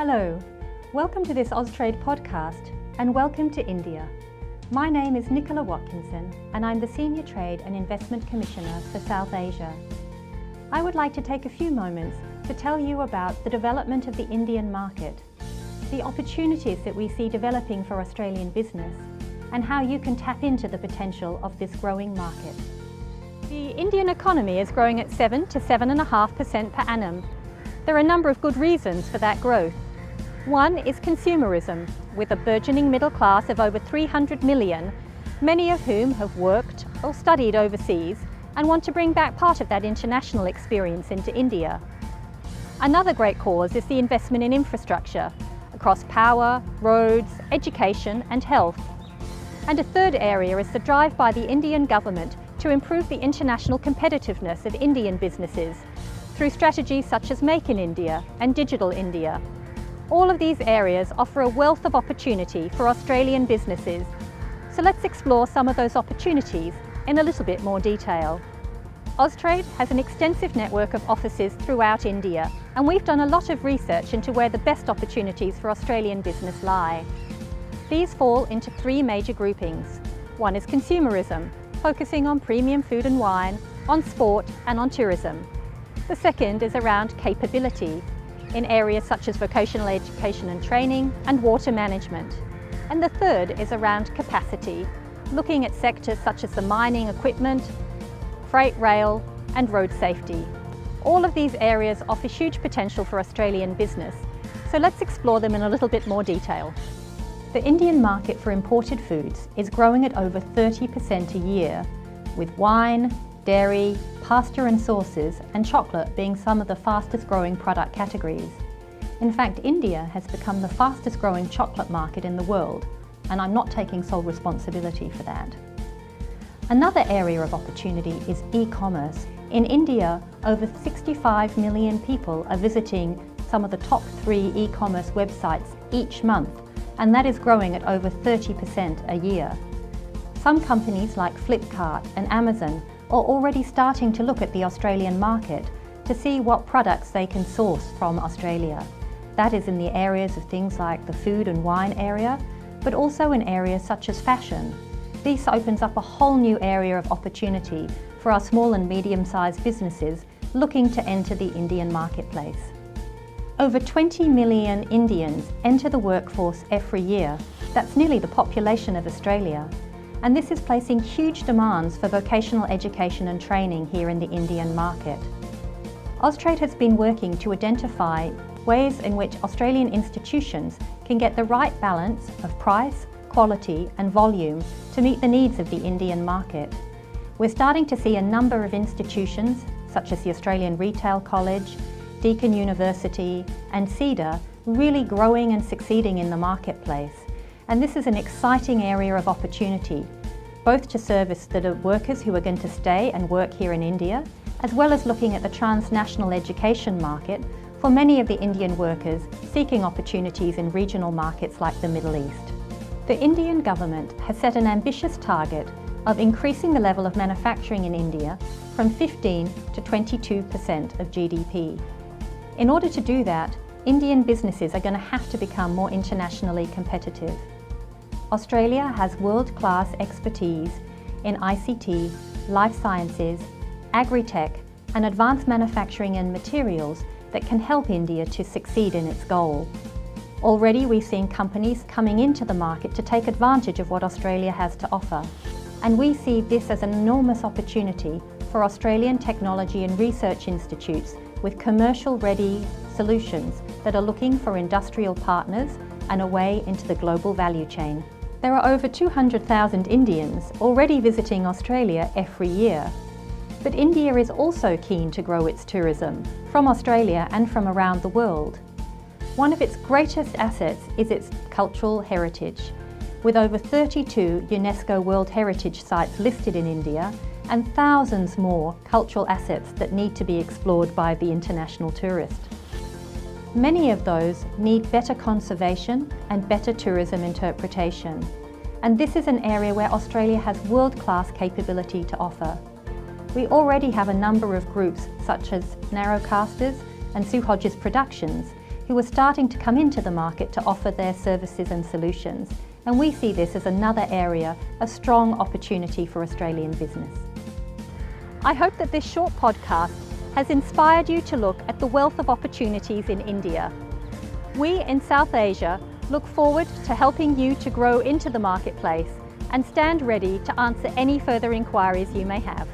Hello, welcome to this Austrade podcast and welcome to India. My name is Nicola Watkinson and I'm the Senior Trade and Investment Commissioner for South Asia. I would like to take a few moments to tell you about the development of the Indian market, the opportunities that we see developing for Australian business, and how you can tap into the potential of this growing market. The Indian economy is growing at 7 to 7.5% per annum. There are a number of good reasons for that growth. One is consumerism, with a burgeoning middle class of over 300 million, many of whom have worked or studied overseas and want to bring back part of that international experience into India. Another great cause is the investment in infrastructure across power, roads, education and health. And a third area is the drive by the Indian government to improve the international competitiveness of Indian businesses through strategies such as Make in India and Digital India. All of these areas offer a wealth of opportunity for Australian businesses. So let's explore some of those opportunities in a little bit more detail. Austrade has an extensive network of offices throughout India, and we've done a lot of research into where the best opportunities for Australian business lie. These fall into three major groupings. One is consumerism, focusing on premium food and wine, on sport and on tourism. The second is around capability, in areas such as vocational education and training and water management. And the third is around capacity, looking at sectors such as the mining equipment, freight rail and road safety. All of these areas offer huge potential for Australian business, so let's explore them in a little bit more detail. The Indian market for imported foods is growing at over 30% a year, with wine, dairy, pasta and sauces and chocolate being some of the fastest growing product categories. In fact, India has become the fastest growing chocolate market in the world, and I'm not taking sole responsibility for that. Another area of opportunity is e-commerce. In India, over 65 million people are visiting some of the top 3 e-commerce websites each month, and that is growing at over 30% a year. Some companies like Flipkart and Amazon are already starting to look at the Australian market to see what products they can source from Australia. That is in the areas of things like the food and wine area, but also in areas such as fashion. This opens up a whole new area of opportunity for our small and medium-sized businesses looking to enter the Indian marketplace. Over 20 million Indians enter the workforce every year. That's nearly the population of Australia. And this is placing huge demands for vocational education and training here in the Indian market. Austrade has been working to identify ways in which Australian institutions can get the right balance of price, quality and volume to meet the needs of the Indian market. We're starting to see a number of institutions, such as the Australian Retail College, Deakin University and CEDA, really growing and succeeding in the marketplace. And this is an exciting area of opportunity, both to service the workers who are going to stay and work here in India, as well as looking at the transnational education market for many of the Indian workers seeking opportunities in regional markets like the Middle East. The Indian government has set an ambitious target of increasing the level of manufacturing in India from 15 to 22% of GDP. In order to do that, Indian businesses are going to have to become more internationally competitive. Australia has world-class expertise in ICT, life sciences, agri-tech and advanced manufacturing and materials that can help India to succeed in its goal. Already we've seen companies coming into the market to take advantage of what Australia has to offer. And we see this as an enormous opportunity for Australian technology and research institutes with commercial-ready solutions that are looking for industrial partners and a way into the global value chain. There are over 200,000 Indians already visiting Australia every year. But India is also keen to grow its tourism from Australia and from around the world. One of its greatest assets is its cultural heritage, with over 32 UNESCO World Heritage Sites listed in India and thousands more cultural assets that need to be explored by the international tourist. Many of those need better conservation and better tourism interpretation. And this is an area where Australia has world-class capability to offer. We already have a number of groups such as Narrowcasters and Sue Hodges Productions who are starting to come into the market to offer their services and solutions, and we see this as another area of strong opportunity for Australian business. I hope that this short podcast has inspired you to look at the wealth of opportunities in India. We in South Asia look forward to helping you to grow into the marketplace and stand ready to answer any further inquiries you may have.